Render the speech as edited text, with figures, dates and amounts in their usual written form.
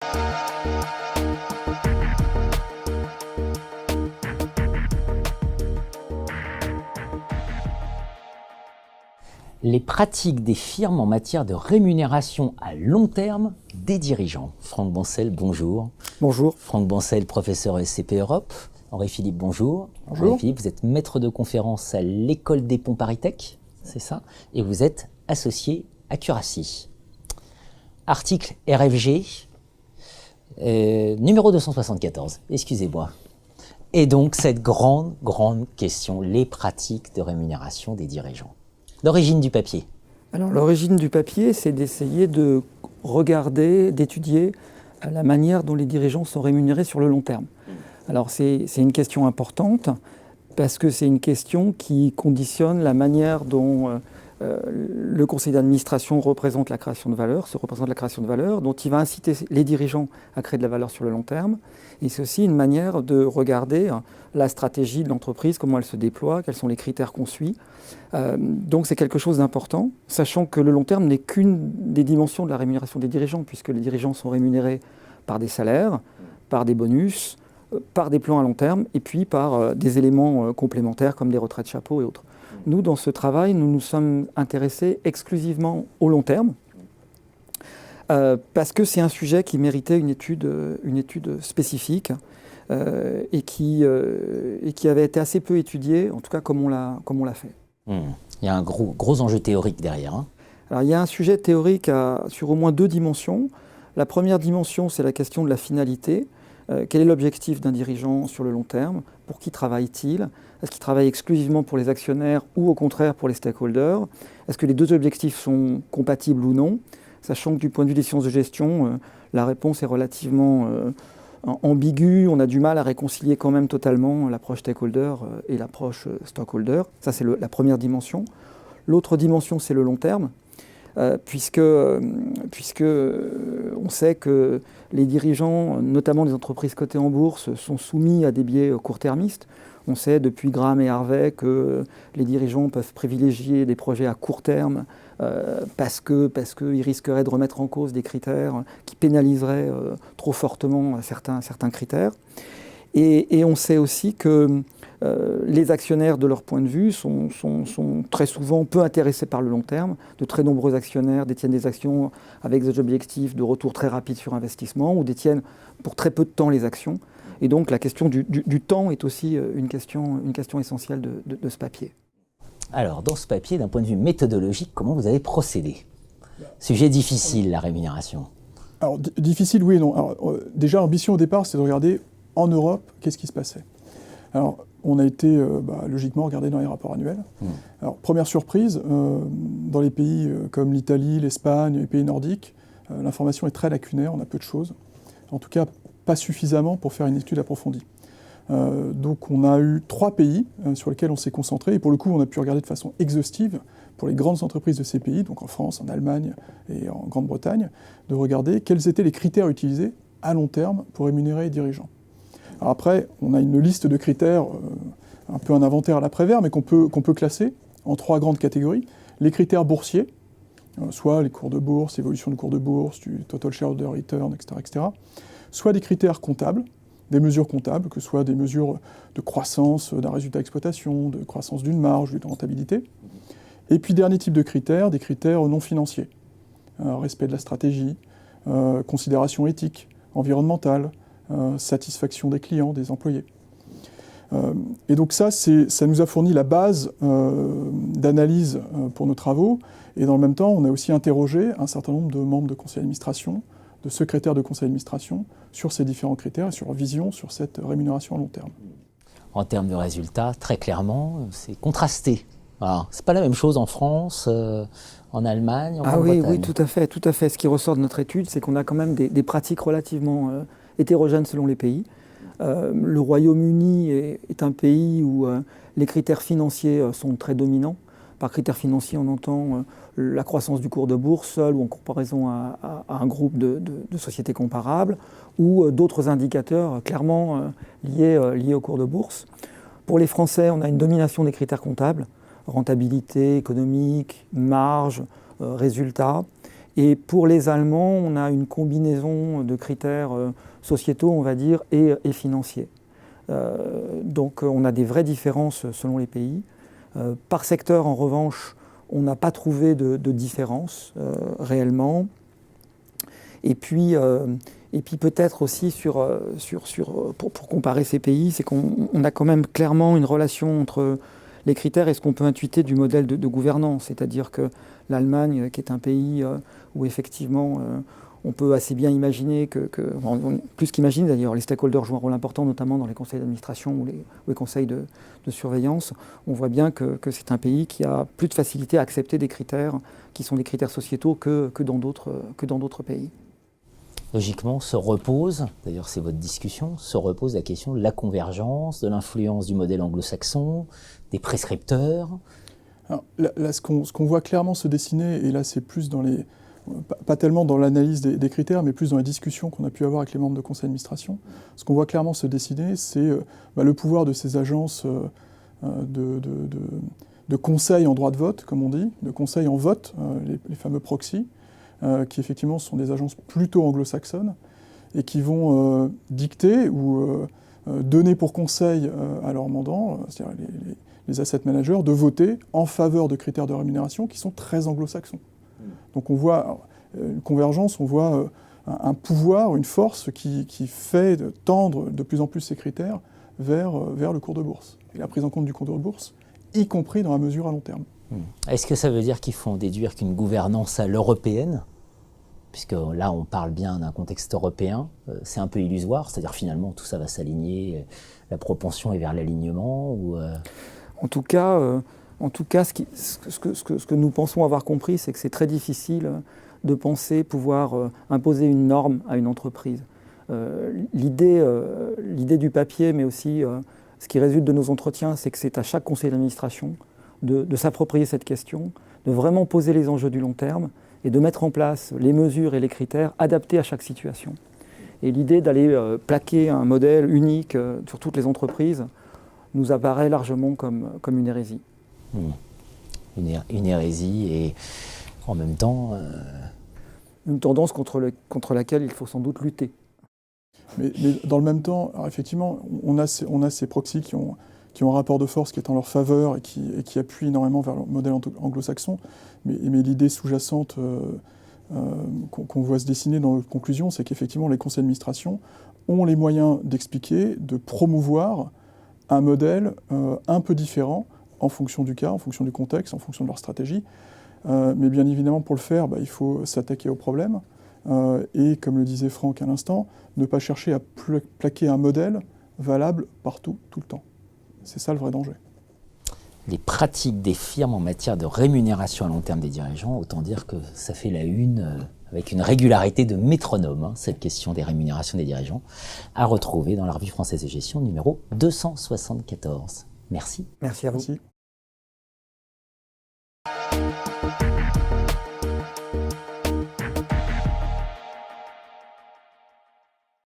Les pratiques des firmes en matière de rémunération à long terme des dirigeants. Franck Bancel, bonjour. Bonjour. Franck Bancel, professeur SCP Europe. Henri-Philippe, bonjour. Bonjour. Henri-Philippe, vous êtes maître de conférence à l'École des Ponts Paris-Tech, c'est ça? Et vous êtes associé à Curacy. Article RFG, numéro 274, excusez-moi. Et donc cette grande question, les pratiques de rémunération des dirigeants. L'origine du papier. Alors l'origine du papier, c'est d'essayer de regarder, d'étudier la manière dont les dirigeants sont rémunérés sur le long terme. Alors c'est une question importante parce que c'est une question qui conditionne la manière dont le conseil d'administration représente la création de valeur, dont il va inciter les dirigeants à créer de la valeur sur le long terme. Et c'est aussi une manière de regarder la stratégie de l'entreprise, comment elle se déploie, quels sont les critères qu'on suit. Donc c'est quelque chose d'important, sachant que le long terme n'est qu'une des dimensions de la rémunération des dirigeants, puisque les dirigeants sont rémunérés par des salaires, par des bonus, par des plans à long terme, et puis par des éléments complémentaires comme des retraites chapeaux et autres. Nous, dans ce travail, nous nous sommes intéressés exclusivement au long terme, parce que c'est un sujet qui méritait une étude spécifique et qui avait été assez peu étudié, en tout cas comme on l'a fait. Il y a un gros enjeu théorique derrière. Hein. Alors, il y a un sujet théorique sur au moins deux dimensions. La première dimension, c'est la question de la finalité. Quel est l'objectif d'un dirigeant sur le long terme? Pour qui travaille-t-il? Est-ce qu'il travaille exclusivement pour les actionnaires ou au contraire pour les stakeholders? Est-ce que les deux objectifs sont compatibles ou non? Sachant que du point de vue des sciences de gestion, la réponse est relativement ambiguë. On a du mal à réconcilier quand même totalement l'approche stakeholder et l'approche stockholder. Ça, c'est la première dimension. L'autre dimension, c'est le long terme. Puisque on sait que les dirigeants, notamment des entreprises cotées en bourse, sont soumis à des biais court-termistes. On sait depuis Graham et Harvey que les dirigeants peuvent privilégier des projets à court terme parce qu'ils risqueraient de remettre en cause des critères qui pénaliseraient trop fortement certains critères. Et on sait aussi que les actionnaires, de leur point de vue, sont très souvent peu intéressés par le long terme. De très nombreux actionnaires détiennent des actions avec des objectifs de retour très rapide sur investissement ou détiennent pour très peu de temps les actions. Et donc la question du temps est aussi une question essentielle de ce papier. Alors, dans ce papier, d'un point de vue méthodologique, comment vous avez procédé? Sujet difficile, la rémunération. Alors, difficile, oui et non. Alors, déjà, l'ambition au départ, c'est de regarder en Europe, qu'est-ce qui se passait. Alors, on a été logiquement regardé dans les rapports annuels. Alors, première surprise, dans les pays comme l'Italie, l'Espagne, les pays nordiques, l'information est très lacunaire, on a peu de choses. En tout cas, pas suffisamment pour faire une étude approfondie. Donc on a eu 3 pays sur lesquels on s'est concentré, et pour le coup, on a pu regarder de façon exhaustive pour les grandes entreprises de ces pays, donc en France, en Allemagne et en Grande-Bretagne, de regarder quels étaient les critères utilisés à long terme pour rémunérer les dirigeants. Alors après, on a une liste de critères, un peu un inventaire à l'après-vert, mais qu'on peut classer en 3 grandes catégories. Les critères boursiers, soit les cours de bourse, l'évolution du cours de bourse, du total shareholder return, etc. Soit des critères comptables, des mesures comptables, que ce soit des mesures de croissance d'un résultat d'exploitation, de croissance d'une marge, de rentabilité. Et puis dernier type de critères, des critères non financiers. Respect de la stratégie, considération éthique, environnementale, satisfaction des clients, des employés. Et donc ça nous a fourni la base d'analyse pour nos travaux. Et dans le même temps, on a aussi interrogé un certain nombre de membres de conseil d'administration, de secrétaires de conseil d'administration, sur ces différents critères et sur leur vision sur cette rémunération à long terme. En termes de résultats, très clairement, c'est contrasté. Alors, c'est pas la même chose en France, en Allemagne, en Grande-Bretagne. Oui, tout à fait. Ce qui ressort de notre étude, c'est qu'on a quand même des pratiques relativement hétérogènes selon les pays. Le Royaume-Uni est un pays où les critères financiers sont très dominants. Par critères financiers, on entend la croissance du cours de bourse seul ou en comparaison à un groupe de sociétés comparables, ou d'autres indicateurs clairement liés au cours de bourse. Pour les Français, on a une domination des critères comptables, rentabilité économique, marge, résultats. Et pour les Allemands, on a une combinaison de critères sociétaux, on va dire, et financiers. Donc on a des vraies différences selon les pays. Par secteur, en revanche, on n'a pas trouvé de différence réellement. Et puis peut-être aussi pour comparer ces pays, c'est qu'on a quand même clairement une relation entre les critères et ce qu'on peut intuiter du modèle de gouvernance. C'est-à-dire que l'Allemagne, qui est un pays où effectivement on peut assez bien imaginer plus qu'imaginer d'ailleurs, les stakeholders jouent un rôle important, notamment dans les conseils d'administration ou les conseils de surveillance. On voit bien que c'est un pays qui a plus de facilité à accepter des critères qui sont des critères sociétaux que dans d'autres pays. Logiquement, se repose, d'ailleurs c'est votre discussion, se repose la question de la convergence, de l'influence du modèle anglo-saxon, des prescripteurs. Alors, là, ce qu'on voit clairement se dessiner, et là c'est plus dans les... pas tellement dans l'analyse des critères, mais plus dans les discussions qu'on a pu avoir avec les membres de conseil d'administration, ce qu'on voit clairement se dessiner, c'est le pouvoir de ces agences de conseil en droit de vote, comme on dit, de conseil en vote, les fameux proxys, qui effectivement sont des agences plutôt anglo-saxonnes et qui vont dicter ou donner pour conseil à leurs mandants, c'est-à-dire les asset managers, de voter en faveur de critères de rémunération qui sont très anglo-saxons. Donc on voit une convergence, on voit un pouvoir, une force qui fait tendre de plus en plus ces critères vers le cours de bourse et la prise en compte du cours de bourse, y compris dans la mesure à long terme. Est-ce que ça veut dire qu'il faut en déduire qu'une gouvernance à l'européenne, puisque là on parle bien d'un contexte européen, c'est un peu illusoire, c'est-à-dire finalement tout ça va s'aligner, la propension est vers l'alignement ou En tout cas, ce que nous pensons avoir compris, c'est que c'est très difficile de penser pouvoir imposer une norme à une entreprise. L'idée du papier, mais aussi ce qui résulte de nos entretiens, c'est que c'est à chaque conseil d'administration de s'approprier cette question, de vraiment poser les enjeux du long terme et de mettre en place les mesures et les critères adaptés à chaque situation. Et l'idée d'aller plaquer un modèle unique sur toutes les entreprises nous apparaît largement comme une hérésie. Une hérésie et en même temps... Une tendance contre laquelle il faut sans doute lutter. Mais dans le même temps, alors effectivement, on a ces proxys qui ont un rapport de force qui est en leur faveur et qui appuient énormément vers le modèle anglo-saxon. Mais l'idée sous-jacente qu'on voit se dessiner dans notre conclusion, c'est qu'effectivement, les conseils d'administration ont les moyens d'expliquer, de promouvoir un modèle un peu différent en fonction du cas, en fonction du contexte, en fonction de leur stratégie. Mais bien évidemment, pour le faire, il faut s'attaquer au problème. Et comme le disait Franck à l'instant, ne pas chercher à plaquer un modèle valable partout, tout le temps. C'est ça le vrai danger. Les pratiques des firmes en matière de rémunération à long terme des dirigeants, autant dire que ça fait la une avec une régularité de métronome, cette question des rémunérations des dirigeants, à retrouver dans la Revue française de gestion numéro 274. Merci. Merci à vous. Merci.